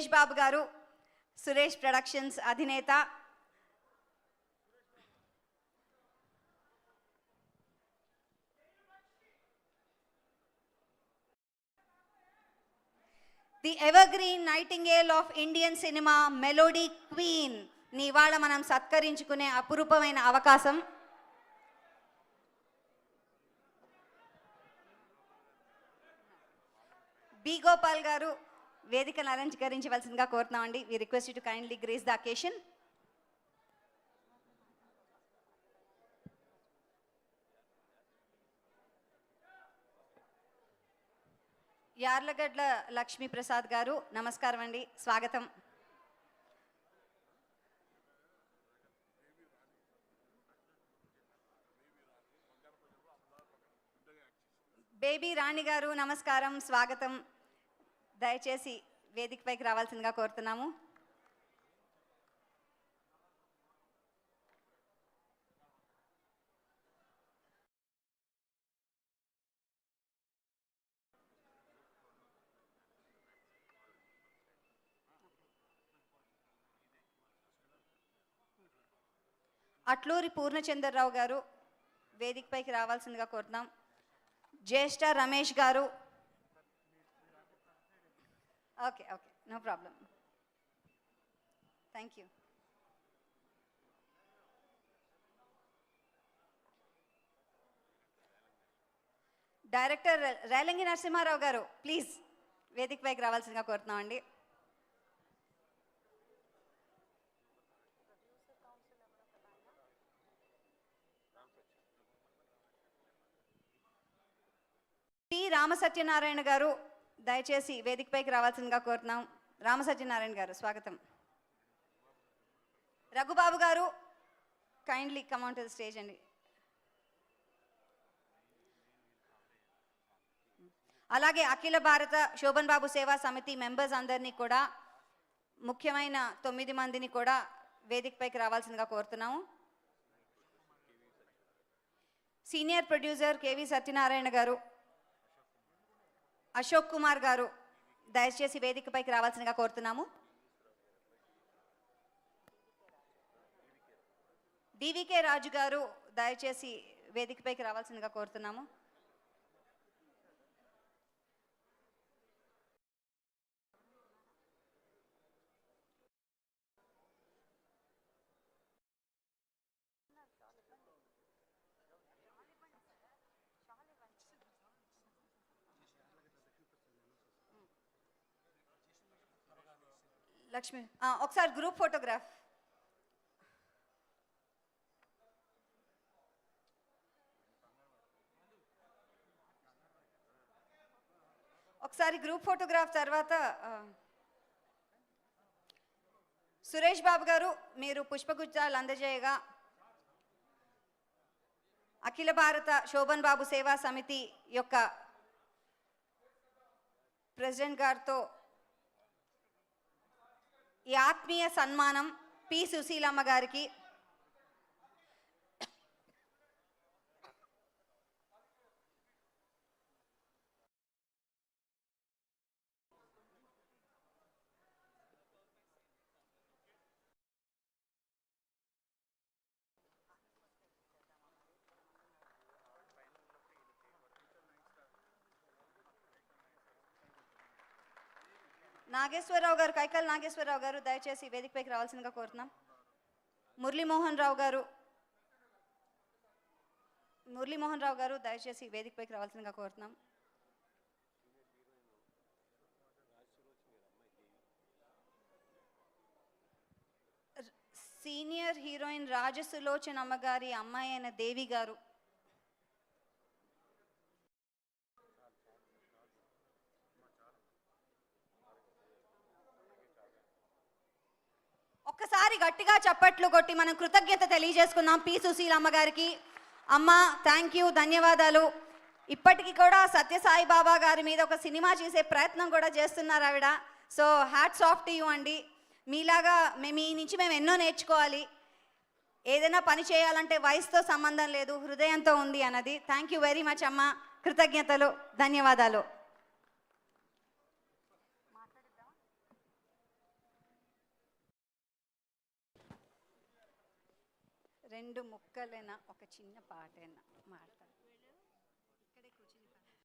సురేష్ బాబు గారు, సురేష్ ప్రొడక్షన్స్ అధినేత. The evergreen nightingale of Indian cinema, melody queen ని ఇవాళ మనం సత్కరించుకునే అపురూపమైన అవకాశం. బి గోపాల్ గారు వేదికను అలంకరించవలసిందిగా కోరుతున్నామండి. We request you to kindly grace the occasion. Yarlagadda Lakshmi Prasad గారు, నమస్కారం అండి, స్వాగతం. బేబీ రాణి గారు, నమస్కారం, స్వాగతం. దయచేసి వేదికపైకి రావాల్సిందిగా కోరుతున్నాము. అట్లూరి పూర్ణచంద్రరావు గారు వేదికపైకి రావాల్సిందిగా కోరుతున్నాం. జ్యేష్ఠ రమేష్ గారు, okay okay, no problem, thank you. Director Relangi Narasimha Rao గారు, ప్లీజ్ వేదికపైకి రావాల్సిందిగా కోరుతున్నామండి. టి రామసత్యనారాయణ గారు, దయచేసి వేదికపైకి రావాల్సిందిగా కోరుతున్నాం. రామసత్యనారాయణ గారు, స్వాగతం. రఘుబాబు గారు, kindly come on to the stage అండి. అలాగే అఖిల భారత శోభన్ బాబు సేవా సమితి మెంబర్స్ అందరినీ కూడా, ముఖ్యమైన 9 మందిని కూడా వేదికపైకి రావాల్సిందిగా కోరుతున్నాము. సీనియర్ ప్రొడ్యూసర్ కేవి సత్యనారాయణ గారు, అశోక్ కుమార్ గారు, దయచేసి వేదికపైకి రావాల్సిందిగా కోరుతున్నాము. డివికే రాజు గారు, దయచేసి వేదికపైకి రావాల్సిందిగా కోరుతున్నాము. లక్ష్మి, ఒకసారి గ్రూప్ ఫోటోగ్రాఫ్. ఒకసారి గ్రూప్ ఫోటోగ్రాఫ్ తర్వాత సురేష్ బాబు గారు, మీరు పుష్పగుచ్చాలు అందజేయగా అఖిల భారత శోభన్ బాబు సేవా సమితి యొక్క ప్రెసిడెంట్ గారితో ఈ ఆత్మీయ సన్మానం పి సుశీలమ్మ గారికి, నాగేశ్వరరావు గారు, కైకల్ నాగేశ్వరరావు గారు, దయచేసి వేదికపైకి రావాల్సిందిగా కోరుతున్నాం. మురళీమోహన్ రావు గారు, దయచేసి వేదికపైకి రావాల్సిందిగా కోరుతున్నాం. సీనియర్ హీరోయిన్ రాజసులోచన అమ్మగారి అమ్మాయి అయిన దేవి గారు, ఒక్కసారి గట్టిగా చప్పట్లు కొట్టి మనం కృతజ్ఞత తెలియజేసుకుందాం పి సుశీలమ్మ గారికి. అమ్మ, థ్యాంక్ యూ, ధన్యవాదాలు. ఇప్పటికీ కూడా సత్యసాయి బాబా గారి మీద ఒక సినిమా చేసే ప్రయత్నం కూడా చేస్తున్నారు ఆవిడ. So hats off to you అండి. మీలాగా మీ నుంచి మేము ఎన్నో నేర్చుకోవాలి. ఏదైనా పని చేయాలంటే వయసుతో సంబంధం లేదు, హృదయంతో ఉంది అన్నది. థ్యాంక్ యూ వెరీ మచ్ అమ్మ, కృతజ్ఞతలు, ధన్యవాదాలు. రెండు ముక్కలైనా ఒక చిన్న పాటైనా మాడతా.